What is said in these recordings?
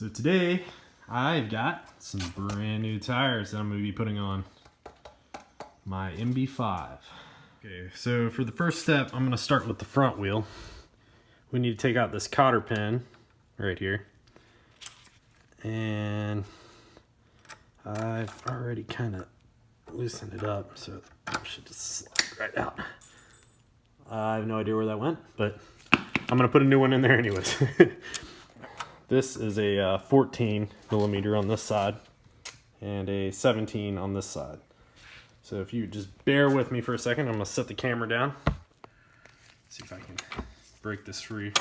So today I've got some brand new tires that I'm going to be putting on my Mb5. Okay, so for the first step, I'm going to start with the front wheel. We need to take out this cotter pin right here. And I've already kind of loosened it up, so it should just slide right out. I have no idea where that went, but I'm going to put a new one in there anyways. This is a 14 millimeter on this side and a 17 on this side. So if you just bear with me for a second, I'm going to set the camera down. See if I can break this free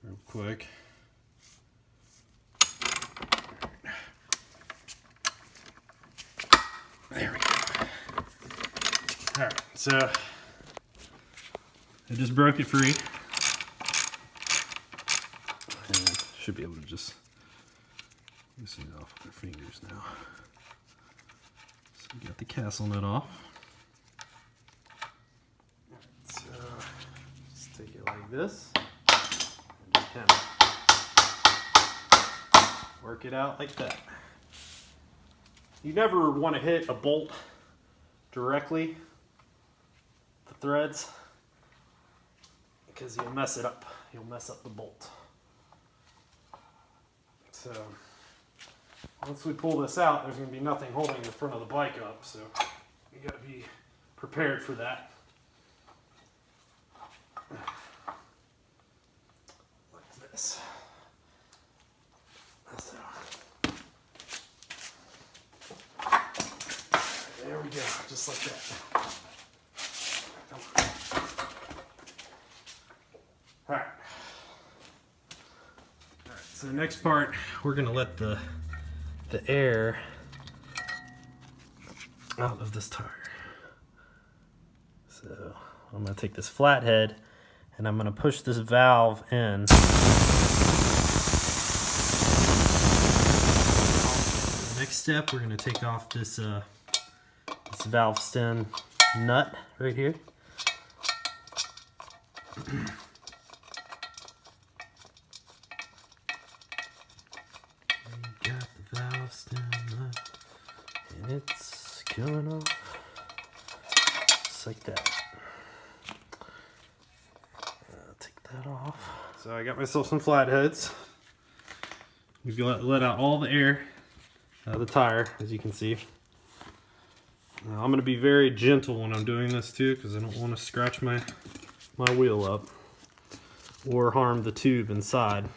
real quick. There we go. Alright, so I just broke it free. And should be able to just loosen it off with our fingers now. So we got the castle nut off. So just take it like this and just kind of work it out like that. You never want to hit a bolt directly, the threads, because you'll mess it up. You'll mess up the bolt. So once we pull this out, there's going to be nothing holding the front of the bike up, so you got to be prepared for that. Like this. So there we go, just like that. Come on. All right. So the next part, we're going to let the air out of this tire. So I'm going to take this flathead and I'm going to push this valve in. The next step, we're going to take off this valve stem nut right here. Got the valve stem nut, and it's going off just like that. Take that off. So I got myself some flatheads. We've let out all the air out of the tire, as you can see. Now, I'm going to be very gentle when I'm doing this too, because I don't want to scratch my wheel up or harm the tube inside,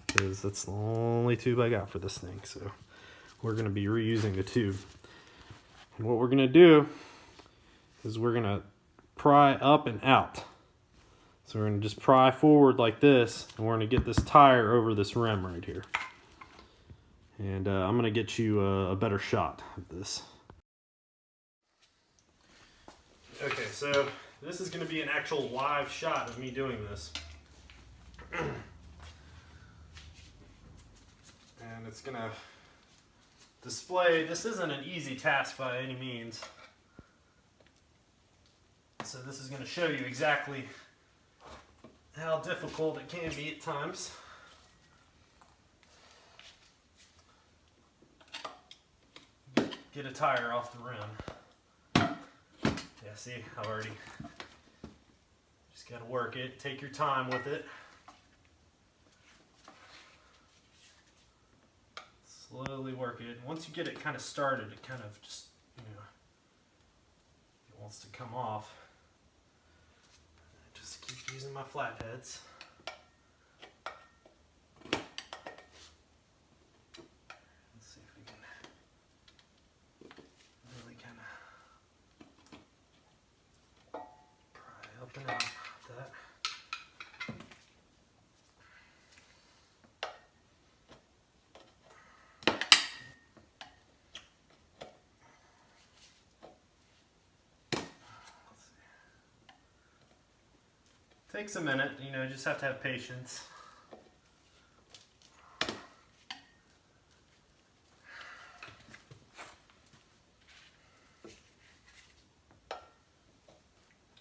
because that's the only tube I got for this thing. So we're going to be reusing the tube. And what we're going to do is we're going to pry up and out. So we're going to just pry forward like this, and we're going to get this tire over this rim right here. And I'm going to get you a better shot of this. Okay, so this is going to be an actual live shot of me doing this. And it's going to display, this isn't an easy task by any means. So this is going to show you exactly how difficult it can be at times. Get a tire off the rim. Yeah, see, I've already just got to work it. Take your time with it. Slowly work it. Once you get it kind of started, it kind of just, it wants to come off. Just keep using my flatheads. Let's see if we can really kind of pry up and out of that. Takes a minute, just have to have patience.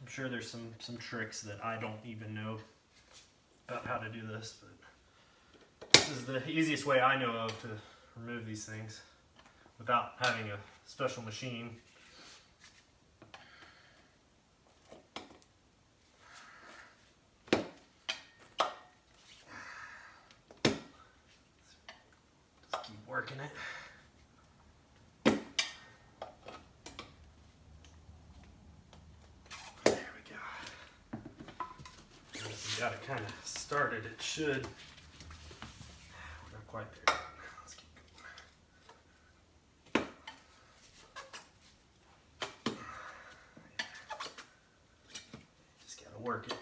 I'm sure there's some tricks that I don't even know about how to do this, but is the easiest way I know of to remove these things without having a special machine. Just keep working it. Got it kind of started. It should. We're not quite there. Let's keep going. Just gotta work it.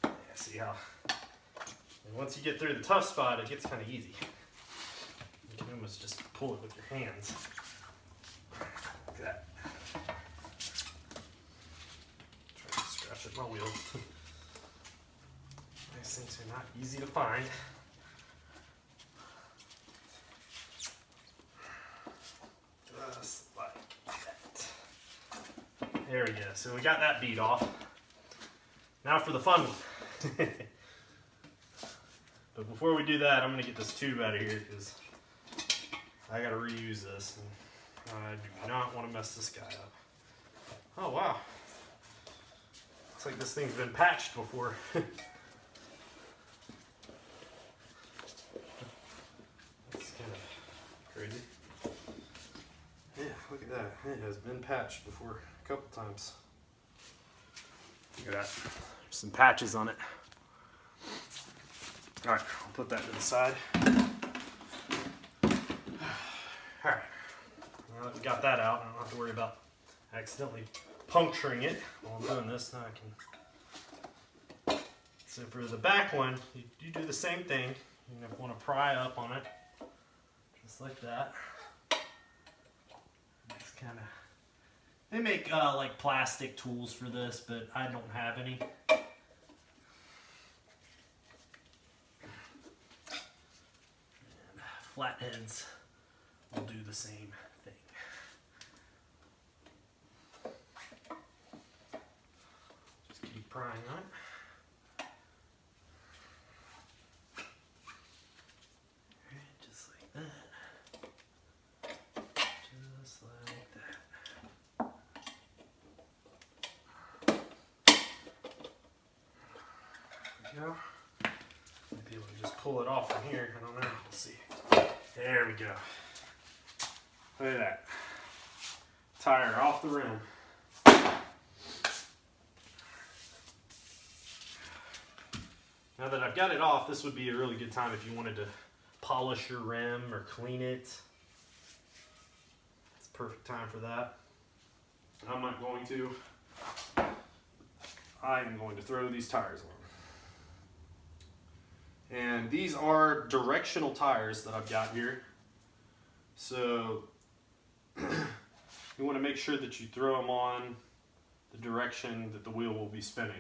Yeah, see how? And once you get through the tough spot, it gets kind of easy. You can almost just pull it with your hands. Like that. Try to scratch at my wheels. These things are not easy to find. Just like that. There we go. So we got that bead off. Now for the fun one. But before we do that, I'm going to get this tube out of here because I got to reuse this. And I do not want to mess this guy up. Oh, wow. Looks like this thing's been patched before. Crazy. Yeah, look at that. It has been patched before a couple times. Look at that. There's some patches on it. Alright, I'll put that to the side. Alright. Now that we got that out, I don't have to worry about accidentally puncturing it while I'm doing this. Now I can. So for the back one, you do the same thing. You want to pry up on it. Just like that. It's kind of. They make like plastic tools for this, but I don't have any. And flatheads will do the same thing. Just keep prying on it. Just like that. Go. Might be able to just pull it off from here. I don't know. We'll see. There we go. Look at that. Tire off the rim. Now that I've got it off, this would be a really good time if you wanted to polish your rim or clean it. It's a perfect time for that. I'm not going to. I'm going to throw these tires on. And these are directional tires that I've got here. So you want to make sure that you throw them on the direction that the wheel will be spinning.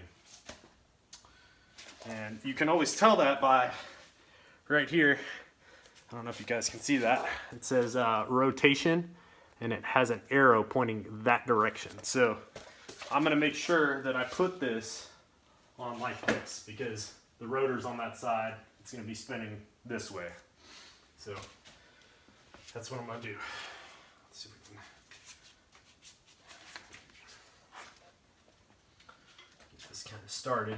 And you can always tell that by right here. I don't know if you guys can see that. It says rotation, and it has an arrow pointing that direction. So I'm going to make sure that I put this on like this because the rotor's on that side. It's going to be spinning this way. So that's what I'm going to do. Let's see if we can get this kind of started.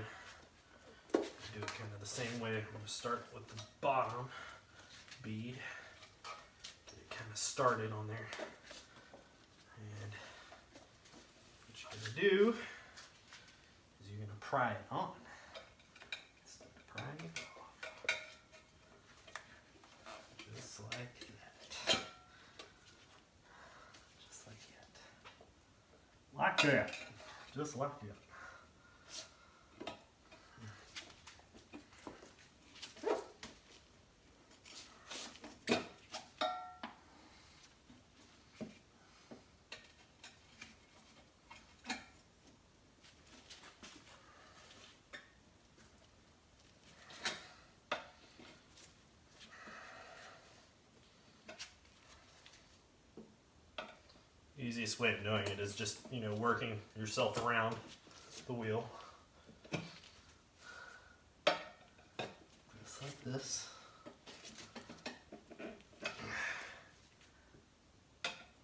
Do it kind of the same way. I'm going to start with the bottom bead. Get it kind of started on there. And what you're going to do is you're going to pry it on. Start prying it off. Just like that. Just like that. Like that. Just like that. Easiest way of doing it is just, working yourself around the wheel. Just like this.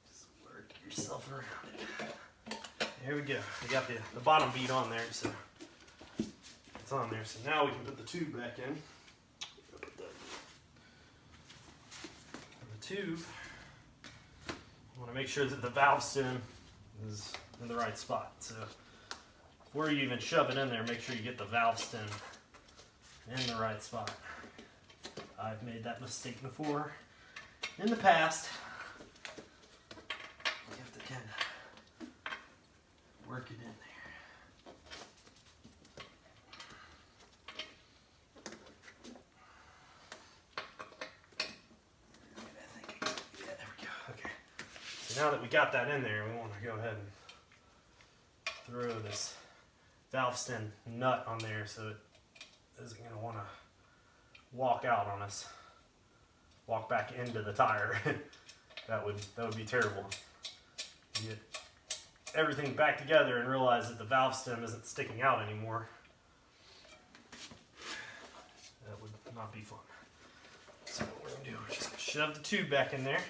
Just work yourself around it. There we go. We got the bottom bead on there, so it's on there. So now we can put the tube back in. The tube, I want to make sure that the valve stem is in the right spot. So before you even shove it in there, make sure you get the valve stem in the right spot. I've made that mistake before in the past. You have to kind of work it in there. Now that we got that in there, we want to go ahead and throw this valve stem nut on there so it isn't going to want to walk out on us, walk back into the tire. that would be terrible. You get everything back together and realize that the valve stem isn't sticking out anymore. That would not be fun. So what we're going to do is just shove the tube back in there.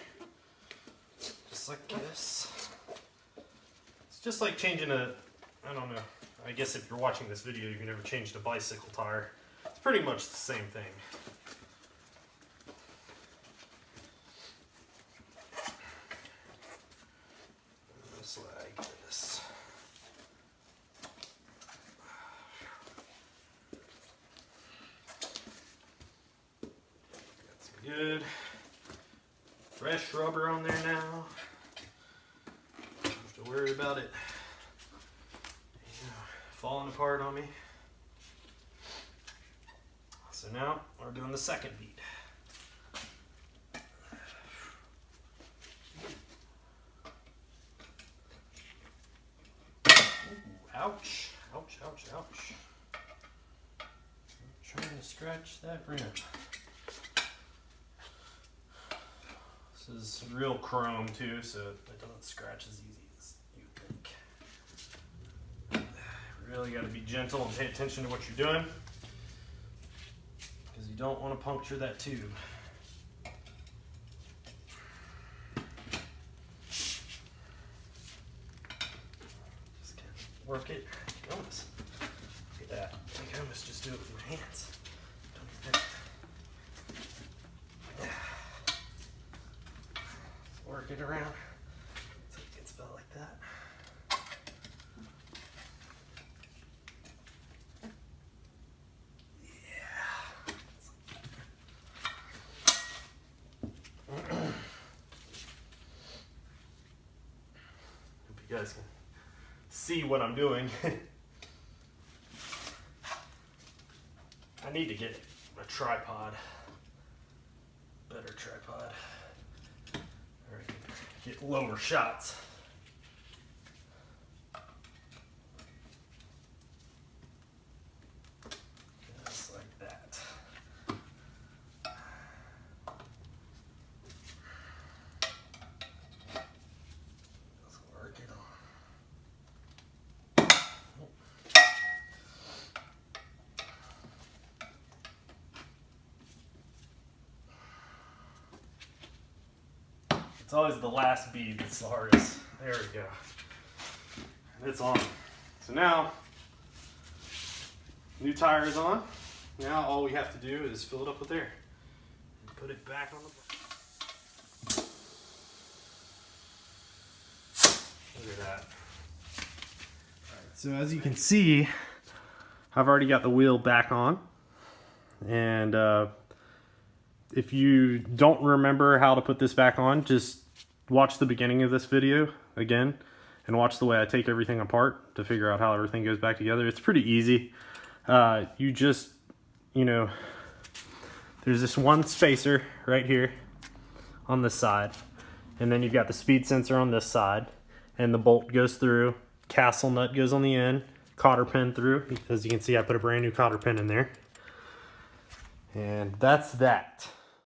Just like this. It's just like changing a, I don't know, I guess if you're watching this video, you've never changed a bicycle tire. It's pretty much the same thing. Just like this. Got some good fresh rubber on there now. Don't have to worry about it falling apart on me. So now we're doing the second bead. Ooh, ouch, ouch, ouch, ouch. I'm trying to scratch that rim. This is real chrome too, so it doesn't scratch as easy as you think. Really got to be gentle and pay attention to what you're doing, because you don't want to puncture that tube. Just kind of work it. Almost. Look at that. I can almost just do it with my hands. Don't even work it around so it gets about like that. Hope you guys can see what I'm doing. I need to get a tripod, better tripod, or I can get lower shots. Just like that. Let's work it on. It's always the last bead that's the hardest. There we go. And it's on. So now, new tire is on. Now all we have to do is fill it up with air and put it back on the bike. Look at that. Alright, so as you can see, I've already got the wheel back on. And if you don't remember how to put this back on, just watch the beginning of this video again and watch the way I take everything apart to figure out how everything goes back together. It's pretty easy. You just, there's this one spacer right here on this side, and then you've got the speed sensor on this side, and the bolt goes through, castle nut goes on the end, cotter pin through. As you can see, I put a brand new cotter pin in there. And that's that.